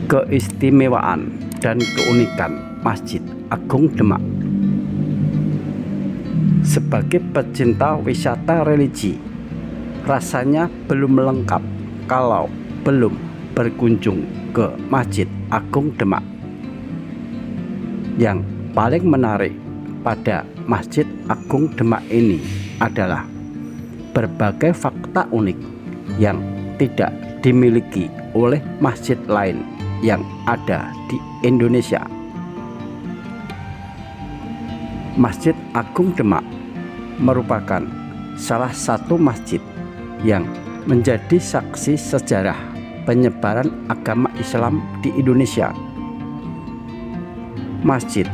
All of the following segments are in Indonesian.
keistimewaan dan keunikan Masjid Agung Demak. Sebagai pecinta wisata religi, rasanya belum lengkap kalau belum berkunjung ke Masjid Agung Demak. Yang paling menarik pada Masjid Agung Demak ini adalah berbagai fakta unik yang tidak dimiliki oleh masjid lain yang ada di Indonesia. Masjid Agung Demak merupakan salah satu masjid yang menjadi saksi sejarah penyebaran agama Islam di Indonesia. Masjid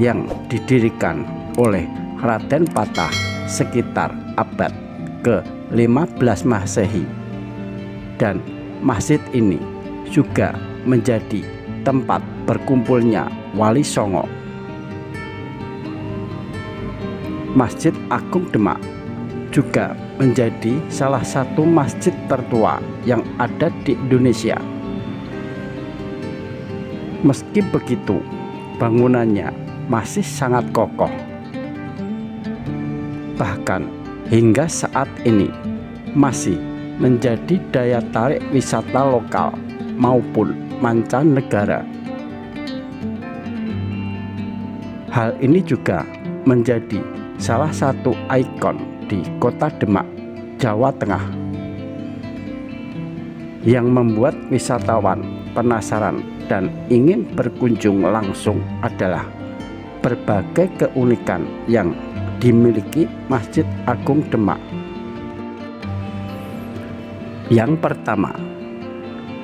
yang didirikan oleh Raden Patah sekitar abad ke-15 Masehi, dan masjid ini juga menjadi tempat berkumpulnya Wali Songo. Masjid Agung Demak juga menjadi salah satu masjid tertua yang ada di Indonesia. Meski begitu, bangunannya masih sangat kokoh. Bahkan hingga saat ini masih menjadi daya tarik wisata lokal maupun mancanegara. Hal ini juga menjadi salah satu ikon di Kota Demak, Jawa Tengah, yang membuat wisatawan penasaran dan ingin berkunjung langsung adalah berbagai keunikan yang dimiliki Masjid Agung Demak. Yang pertama,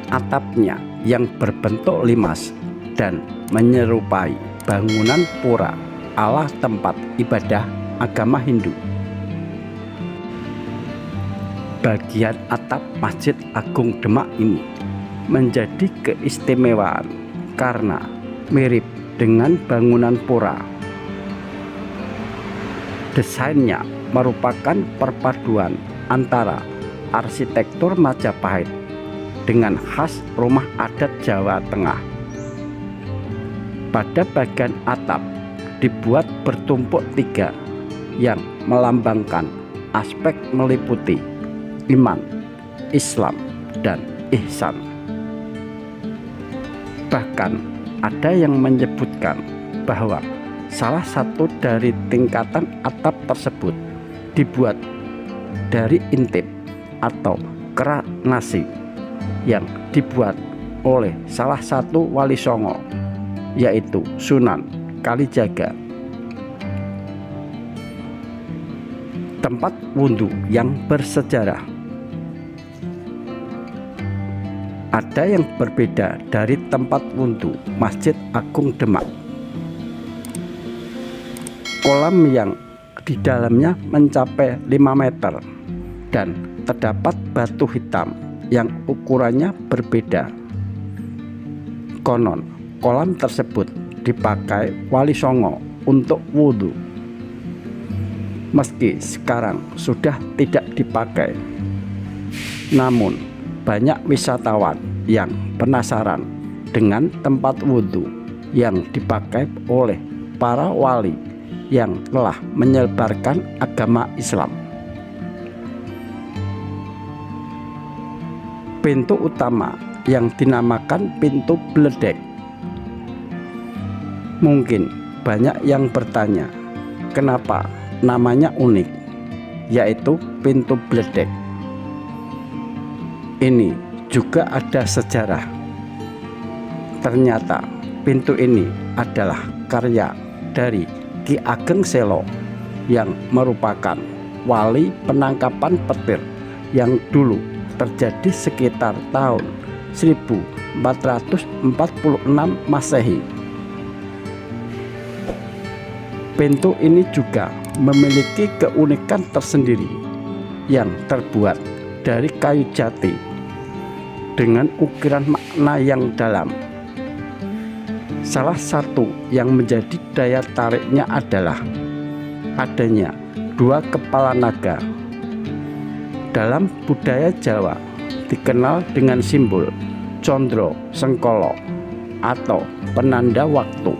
atapnya yang berbentuk limas dan menyerupai bangunan pura ala tempat ibadah agama Hindu. Bagian atap Masjid Agung Demak ini menjadi keistimewaan karena mirip dengan bangunan pura. Desainnya merupakan perpaduan antara arsitektur Majapahit dengan khas rumah adat Jawa Tengah. Pada bagian atap dibuat bertumpuk tiga yang melambangkan aspek meliputi iman, Islam, dan ihsan. Bahkan ada yang menyebutkan bahwa salah satu dari tingkatan atap tersebut dibuat dari intip atau kerak nasi yang dibuat oleh salah satu Wali Songo, yaitu Sunan Kalijaga. Tempat wudhu yang bersejarah. Ada yang berbeda dari tempat wudhu Masjid Agung Demak. Kolam yang di dalamnya mencapai 5 meter dan terdapat batu hitam yang ukurannya berbeda. Konon kolam tersebut dipakai Wali Songo untuk wudhu. Meski sekarang sudah tidak dipakai, namun banyak wisatawan yang penasaran dengan tempat wudhu yang dipakai oleh para wali yang telah menyebarkan agama Islam. Pintu utama yang dinamakan pintu Bledek. Mungkin banyak yang bertanya, kenapa namanya unik, yaitu pintu Bledek. Ini juga ada sejarah. Ternyata pintu ini adalah karya dari Ki Ageng Selo yang merupakan wali penangkapan petir yang dulu terjadi sekitar tahun 1446 Masehi. Pintu ini juga memiliki keunikan tersendiri yang terbuat dari kayu jati dengan ukiran makna yang dalam. Salah satu yang menjadi daya tariknya adalah adanya 2 kepala naga. Dalam budaya Jawa dikenal dengan simbol condro sengkolo atau penanda waktu.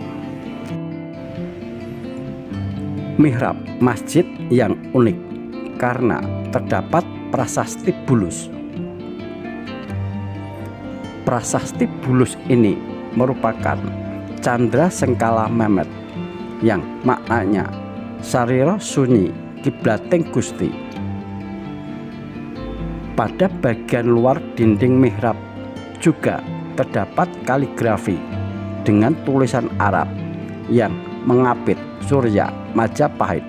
Mihrab masjid yang unik karena terdapat prasasti bulus. Prasasti bulus ini merupakan candra sengkala Mehmet yang maknanya sarira sunyi kiblating Gusti. Pada bagian luar dinding mihrab juga terdapat kaligrafi dengan tulisan Arab yang mengapit Surya Majapahit.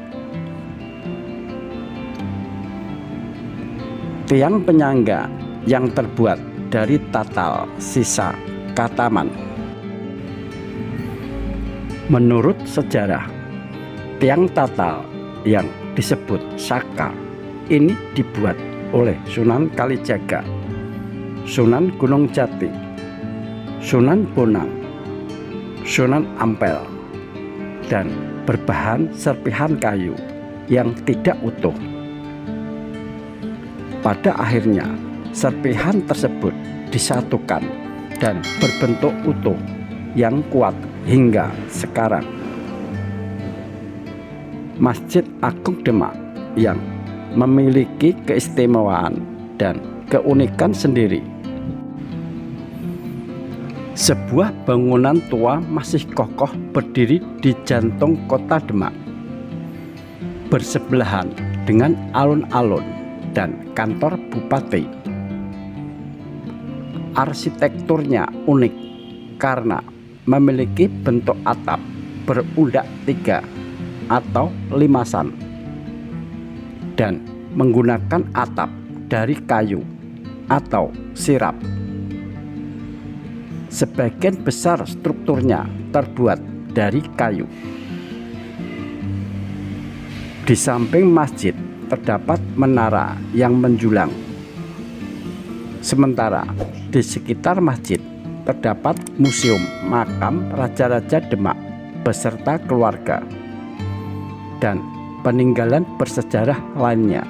Tiang penyangga yang terbuat dari tatal sisa kataman. Menurut sejarah, tiang tatal yang disebut saka ini dibuat oleh Sunan Kalijaga, Sunan Gunung Jati, Sunan Bonang, Sunan Ampel, dan berbahan serpihan kayu yang tidak utuh. Pada akhirnya, serpihan tersebut disatukan dan berbentuk utuh yang kuat hingga sekarang. Masjid Agung Demak yang memiliki keistimewaan dan keunikan sendiri. Sebuah bangunan tua masih kokoh berdiri di jantung kota Demak, bersebelahan dengan alun-alun dan kantor bupati. Arsitekturnya unik karena memiliki bentuk atap berundak 3 atau limasan dan menggunakan atap dari kayu atau sirap. Sebagian besar strukturnya terbuat dari kayu. Di samping masjid terdapat menara yang menjulang. Sementara di sekitar masjid terdapat museum makam Raja-Raja Demak beserta keluarga dan peninggalan bersejarah lainnya.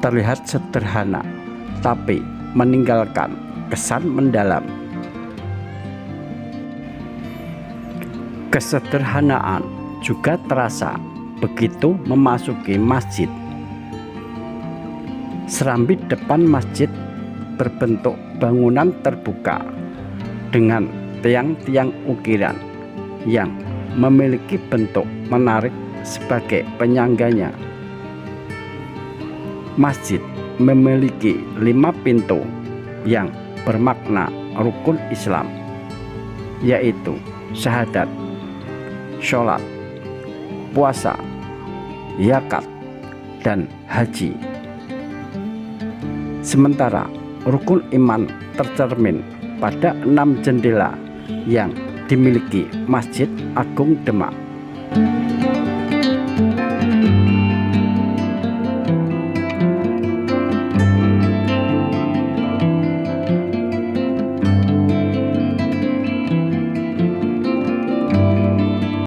Terlihat sederhana tapi meninggalkan kesan mendalam. Kesederhanaan juga terasa begitu memasuki masjid. Serambi depan masjid berbentuk bangunan terbuka dengan tiang-tiang ukiran yang memiliki bentuk menarik sebagai penyangganya. Masjid memiliki 5 pintu yang bermakna rukun Islam, yaitu syahadat, sholat, puasa, zakat, dan haji. Sementara rukun iman tercermin pada 6 jendela yang dimiliki Masjid Agung Demak.